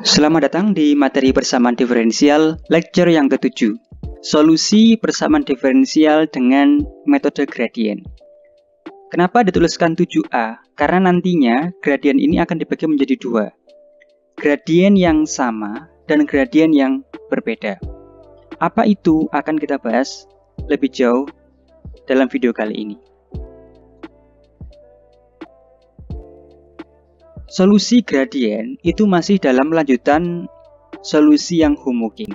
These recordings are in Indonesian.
Selamat datang di materi persamaan diferensial lecture yang ke-7. Solusi persamaan diferensial dengan metode gradien. Kenapa dituliskan 7A? Karena nantinya gradien ini akan dibagi menjadi dua. Gradien yang sama dan gradien yang berbeda. Apa itu akan kita bahas lebih jauh dalam video kali ini. Solusi gradien itu masih dalam lanjutan solusi yang homogen.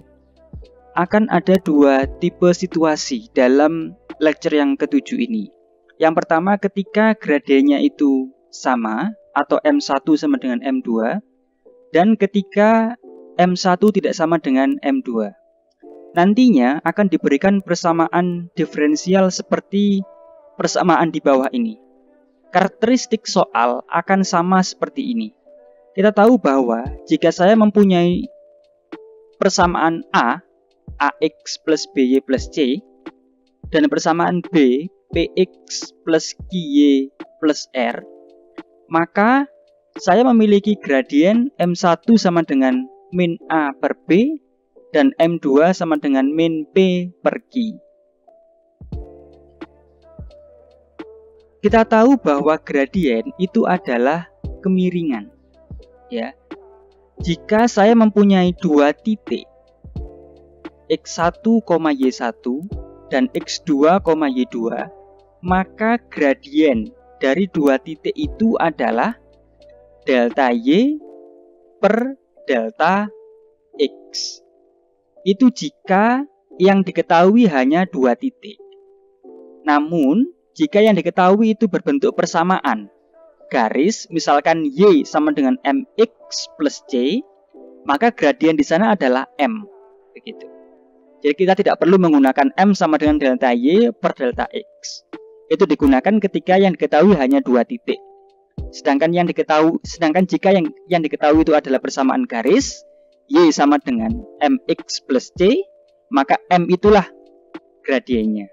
Akan ada dua tipe situasi dalam lecture yang ke-7 ini. Yang pertama ketika gradiennya itu sama atau M1 sama dengan M2, dan ketika M1 tidak sama dengan M2. Nantinya akan diberikan persamaan diferensial seperti persamaan di bawah ini. Karakteristik soal akan sama seperti ini. Kita tahu bahwa jika saya mempunyai persamaan A, AX plus BY plus C, dan persamaan B, PX plus QY plus R, maka saya memiliki gradien M1 sama dengan min A per B, dan M2 sama dengan min P per Q. Kita tahu bahwa gradien itu adalah kemiringan. Ya. Jika saya mempunyai dua titik X1, Y1 dan X2, Y2, maka gradien dari dua titik itu adalah delta Y per delta X. Itu jika yang diketahui hanya dua titik. Namun jika yang diketahui itu berbentuk persamaan, garis misalkan Y sama dengan MX plus C, maka gradien di sana adalah M. Begitu. Jadi kita tidak perlu menggunakan M sama dengan delta Y per delta X. Itu digunakan ketika yang diketahui hanya dua titik. Sedangkan jika yang diketahui itu adalah persamaan garis, Y sama dengan MX plus C, maka M itulah gradiennya.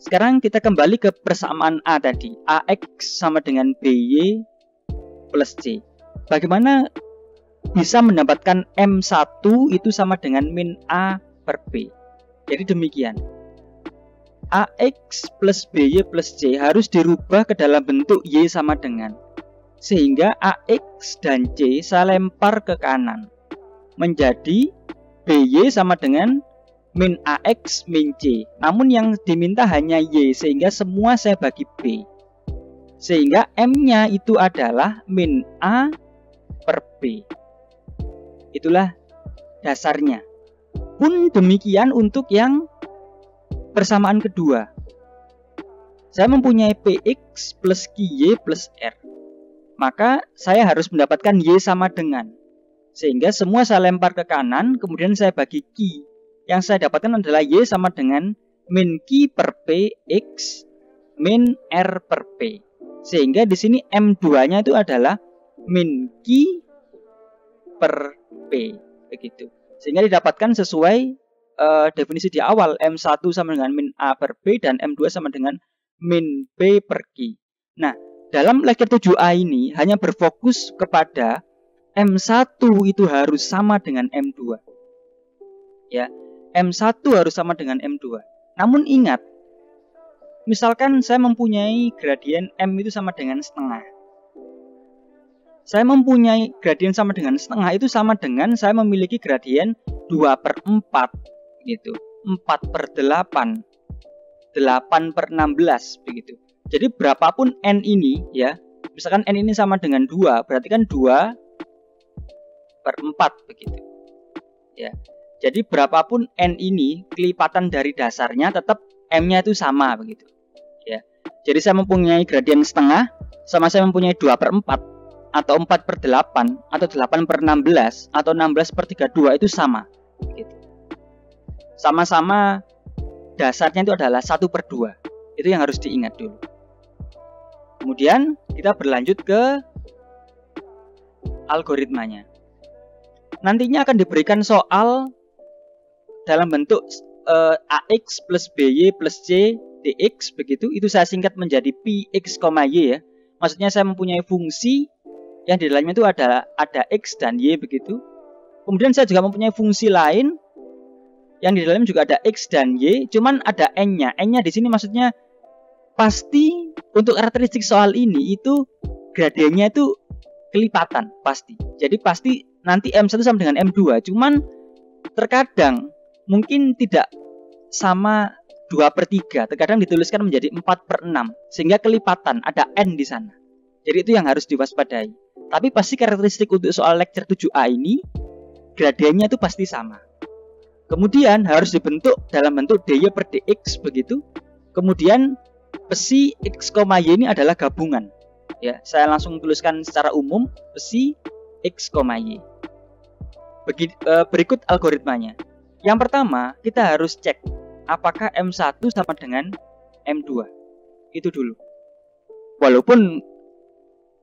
Sekarang kita kembali ke persamaan A tadi. AX sama dengan BY plus C. Bagaimana bisa mendapatkan M1 itu sama dengan min A per B? Jadi demikian. AX plus BY plus C harus dirubah ke dalam bentuk Y sama dengan. Sehingga AX dan C saya lempar ke kanan. Menjadi BY sama dengan min AX min C. Namun yang diminta hanya Y, sehingga semua saya bagi B. Sehingga M-nya itu adalah min A per B. Itulah dasarnya. Pun demikian untuk yang persamaan kedua. Saya mempunyai PX plus QY plus R. Maka saya harus mendapatkan Y sama dengan. Sehingga semua saya lempar ke kanan, kemudian saya bagi Q. Yang saya dapatkan adalah Y sama dengan min Q per P X min R per P. Sehingga di sini M2-nya itu adalah min Q per P. Begitu. Sehingga didapatkan sesuai definisi di awal. M1 sama dengan min A per P dan M2 sama dengan min P per Q. Nah, dalam lecture 7A ini hanya berfokus kepada M1 itu harus sama dengan M2. Ya. M1 harus sama dengan M2. Namun ingat, misalkan saya mempunyai gradien M itu sama dengan setengah. Saya mempunyai gradien sama dengan setengah itu sama dengan saya memiliki gradien 2/4 gitu. 4/8, 8/16 begitu. Jadi berapapun N ini ya, misalkan N ini sama dengan 2, berarti kan 2/4 begitu. Ya. Jadi berapapun N ini kelipatan dari dasarnya tetap M-nya itu sama begitu. Ya. Jadi saya mempunyai gradien setengah sama saya mempunyai 2/4 atau 4/8 atau 8/16 atau 16/32 itu sama begitu. Sama-sama dasarnya itu adalah 1/2. Itu yang harus diingat dulu. Kemudian kita berlanjut ke algoritmanya. Nantinya akan diberikan soal dalam bentuk AX plus BY plus C dx begitu. Itu saya singkat menjadi Px, Y ya. Maksudnya saya mempunyai fungsi yang di dalamnya itu ada X dan Y begitu. Kemudian saya juga mempunyai fungsi lain yang di dalamnya juga ada X dan Y, cuman ada N-nya. N-nya di sini maksudnya pasti untuk karakteristik soal ini itu gradiennya itu kelipatan pasti. Jadi pasti nanti M1 sama dengan M2, cuman terkadang mungkin tidak sama 2/3, terkadang dituliskan menjadi 4/6 sehingga kelipatan, ada N di sana. Jadi itu yang harus diwaspadai. Tapi pasti karakteristik untuk soal lecture 7A ini gradiennya itu pasti sama. Kemudian harus dibentuk dalam bentuk dy per dx begitu. Kemudian besi x, y ini adalah gabungan. Ya, saya langsung tuliskan secara umum besi x, y. Berikut algoritmanya. Yang pertama, kita harus cek apakah M1 sama dengan M2. Itu dulu. Walaupun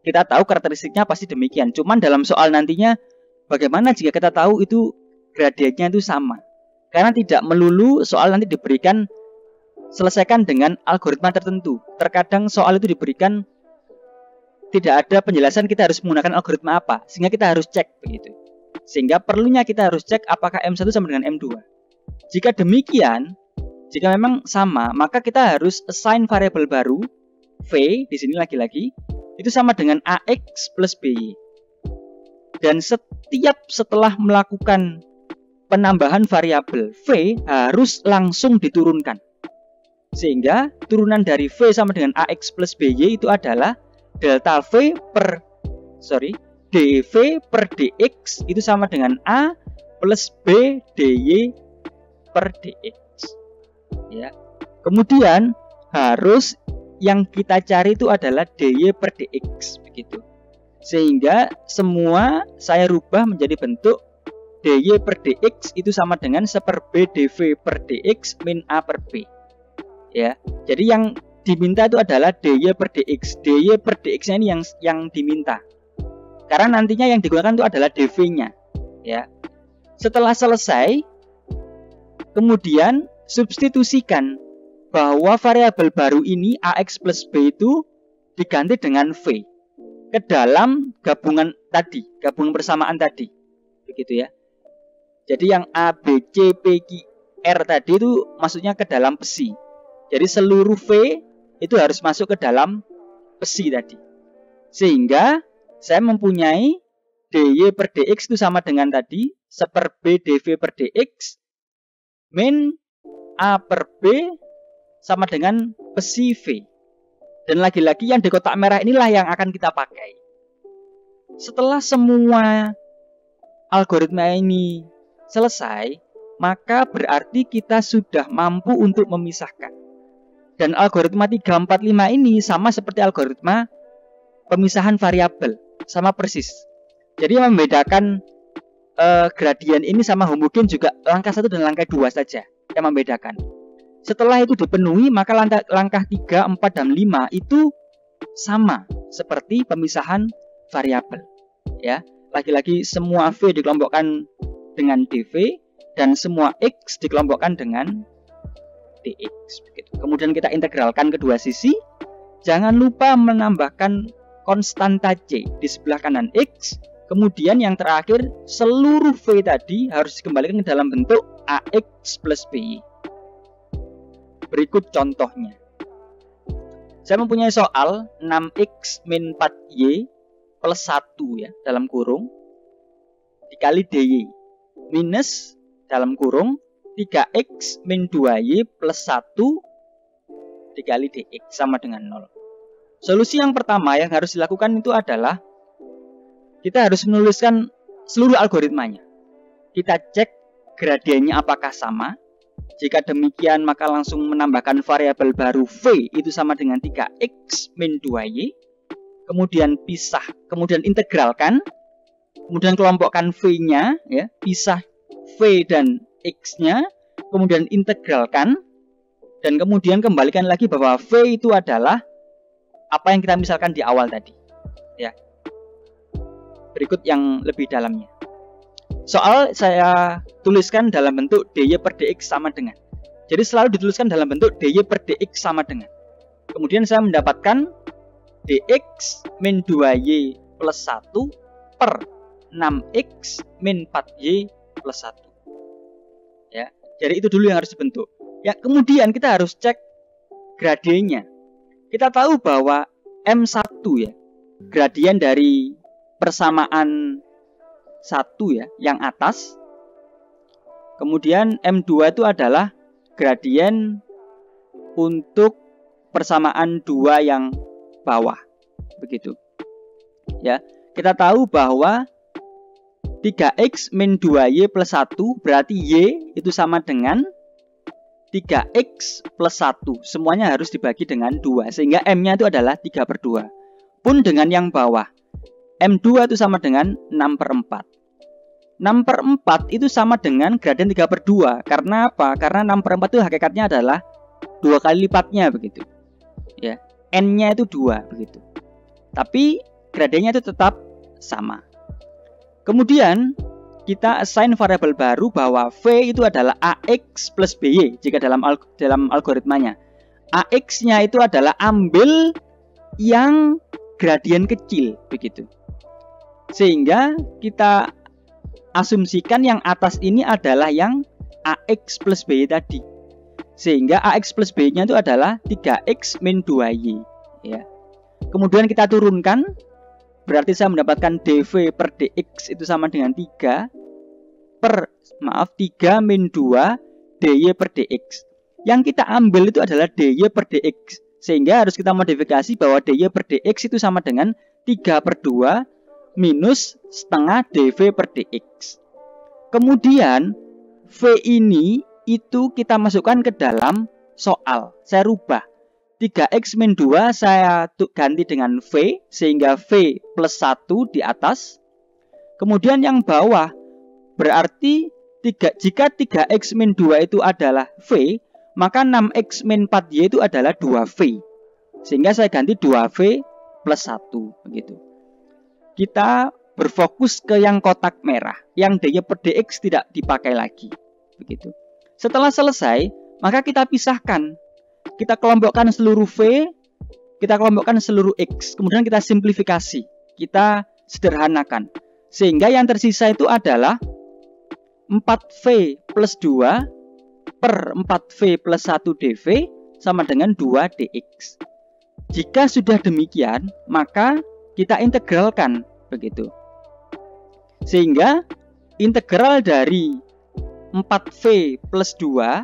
kita tahu karakteristiknya pasti demikian, cuman dalam soal nantinya bagaimana jika kita tahu itu gradiennya itu sama. Karena tidak melulu soal nanti diberikan selesaikan dengan algoritma tertentu. Terkadang soal itu diberikan tidak ada penjelasan kita harus menggunakan algoritma apa, sehingga kita harus cek begitu. Sehingga perlunya kita harus cek apakah M1 sama dengan M2. Jika demikian, jika memang sama, maka kita harus assign variabel baru V, di sini lagi-lagi itu sama dengan AX plus BY. Dan setelah melakukan penambahan variabel V harus langsung diturunkan. Sehingga turunan dari V sama dengan AX plus BY itu adalah delta V per dV per dx itu sama dengan A plus B dy per dx. Ya. Kemudian harus yang kita cari itu adalah dy per dx begitu. Sehingga semua saya rubah menjadi bentuk dy per dx itu sama dengan 1/b dv per dx min a per b. Ya. Jadi yang diminta itu adalah dy per dx. Dy per dx-nya ini yang diminta. Karena nantinya yang digunakan itu adalah dv-nya. Ya. Setelah selesai, kemudian substitusikan bahwa variabel baru ini AX plus B itu diganti dengan V ke dalam gabungan tadi, gabungan persamaan tadi. Begitu ya. Jadi yang A, B, C, P, Q, R tadi itu maksudnya ke dalam besi. Jadi seluruh V itu harus masuk ke dalam besi tadi. Sehingga saya mempunyai dy per dx itu sama dengan tadi 1/b dv per dx min a per b sama dengan besi V. Dan lagi-lagi yang di kotak merah inilah yang akan kita pakai. Setelah semua algoritma ini selesai, maka berarti kita sudah mampu untuk memisahkan. Dan algoritma 3, 4, 5 ini sama seperti algoritma pemisahan variabel, sama persis. Jadi yang membedakan gradien ini sama homogen juga langkah 1 dan langkah 2 saja yang membedakan. Setelah itu dipenuhi, maka langkah 3, 4, dan 5 itu sama seperti pemisahan variabel. Ya, lagi-lagi semua V dikelompokkan dengan dV dan semua X dikelompokkan dengan dx. Begitu. Kemudian kita integralkan kedua sisi. Jangan lupa menambahkan konstanta C di sebelah kanan X. Kemudian yang terakhir, seluruh V tadi harus dikembalikan ke dalam bentuk AX plus BY. Berikut contohnya. Saya mempunyai soal 6x min 4y plus 1 ya, dalam kurung dikali dy minus dalam kurung 3x min 2y plus 1 dikali dx sama dengan 0. Solusi yang pertama yang harus dilakukan itu adalah kita harus menuliskan seluruh algoritmanya. Kita cek gradiennya apakah sama. Jika demikian maka langsung menambahkan variabel baru V itu sama dengan 3x min 2y. Kemudian pisah, kemudian integralkan. Kemudian kelompokkan V-nya, ya, pisah V dan X-nya. Kemudian integralkan. Dan kemudian kembalikan lagi bahwa V itu adalah apa yang kita misalkan di awal tadi. Ya. Berikut yang lebih dalamnya. Soal saya tuliskan dalam bentuk dy per dx sama dengan. Jadi selalu dituliskan dalam bentuk dy per dx sama dengan. Kemudian saya mendapatkan dx min 2y plus 1 per 6X min 4Y plus 1. Ya, jadi itu dulu yang harus dibentuk. Ya, kemudian kita harus cek gradiennya. Kita tahu bahwa M1 ya, gradien dari persamaan 1 ya, yang atas. Kemudian M2 itu adalah gradien untuk persamaan 2 yang bawah. Begitu. Ya, kita tahu bahwa 3X min 2Y plus 1 berarti Y itu sama dengan 3X plus 1. Semuanya harus dibagi dengan 2. Sehingga M-nya itu adalah 3/2. Pun dengan yang bawah. M2 itu sama dengan 6/4. 6/4 itu sama dengan gradien 3/2. Karena apa? Karena 6/4 itu hakikatnya adalah 2 kali lipatnya begitu. Ya, N-nya itu 2 begitu. Tapi gradiennya itu tetap sama. Kemudian kita assign variabel baru bahwa V itu adalah AX plus BY jika dalam algoritmanya. AX-nya itu adalah ambil yang gradien kecil begitu. Sehingga kita asumsikan yang atas ini adalah yang AX plus BY tadi. Sehingga AX plus BY-nya itu adalah 3X min 2Y ya. Kemudian kita turunkan, berarti saya mendapatkan dV per dx itu sama dengan 3 min 2 dy per dx. Yang kita ambil itu adalah dy per dx. Sehingga harus kita modifikasi bahwa dy per dx itu sama dengan 3/2 minus setengah dv per dx. Kemudian V ini itu kita masukkan ke dalam soal. Saya rubah 3X min 2 saya ganti dengan V, sehingga V plus 1 di atas. Kemudian yang bawah berarti jika 3X min 2 itu adalah V, maka 6X min 4Y itu adalah 2V. Sehingga saya ganti 2V plus 1 begitu. Kita berfokus ke yang kotak merah, yang dy per dx tidak dipakai lagi begitu. Setelah selesai, maka kita pisahkan. Kita kelompokkan seluruh V, kita kelompokkan seluruh X. Kemudian kita simplifikasi, kita sederhanakan. Sehingga yang tersisa itu adalah 4V plus 2 per 4V plus 1 dV sama dengan 2 dx. Jika sudah demikian, maka kita integralkan begitu. Sehingga integral dari 4V plus 2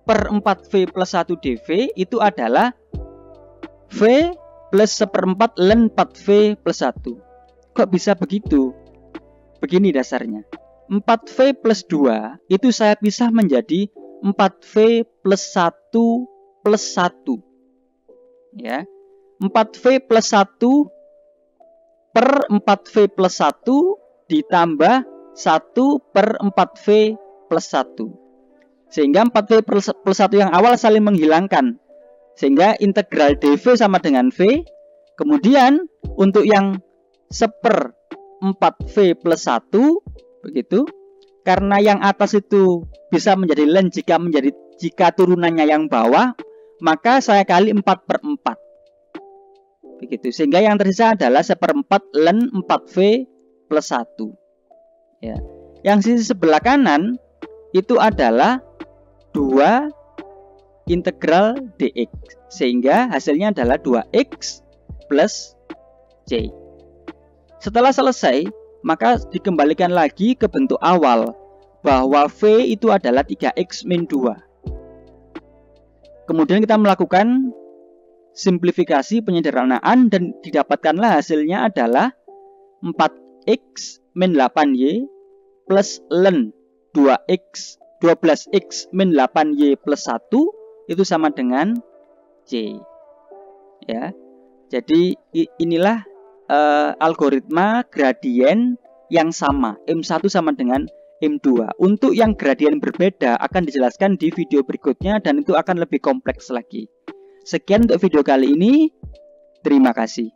per 4V plus 1 dV itu adalah V plus 1/4 ln 4V plus 1. Kok bisa begitu? Begini dasarnya. 4V plus 2 itu saya pisah menjadi 4V plus 1 plus 1. Ya. 4V plus 1 per 4V plus 1 ditambah 1 per 4V plus 1. Sehingga 4V plus 1 yang awal saling menghilangkan. Sehingga integral dV sama dengan V. Kemudian untuk yang 1/4V plus 1 begitu. Karena yang atas itu bisa menjadi ln jika turunannya yang bawah, maka saya kali 4/4. Begitu. Sehingga yang tersisa adalah 1/4 ln 4V plus 1. Ya. Yang sisi sebelah kanan itu adalah 2 integral dx. Sehingga hasilnya adalah 2x plus c. Setelah selesai, maka dikembalikan lagi ke bentuk awal, bahwa V itu adalah 3x min 2. Kemudian kita melakukan simplifikasi penyederhanaan dan didapatkanlah hasilnya adalah 4x min 8y plus ln 12x min 8y plus 1 itu sama dengan C. Ya. Jadi inilah algoritma gradien yang sama, M1 sama dengan M2. Untuk yang gradien berbeda akan dijelaskan di video berikutnya dan itu akan lebih kompleks lagi. Sekian untuk video kali ini. Terima kasih.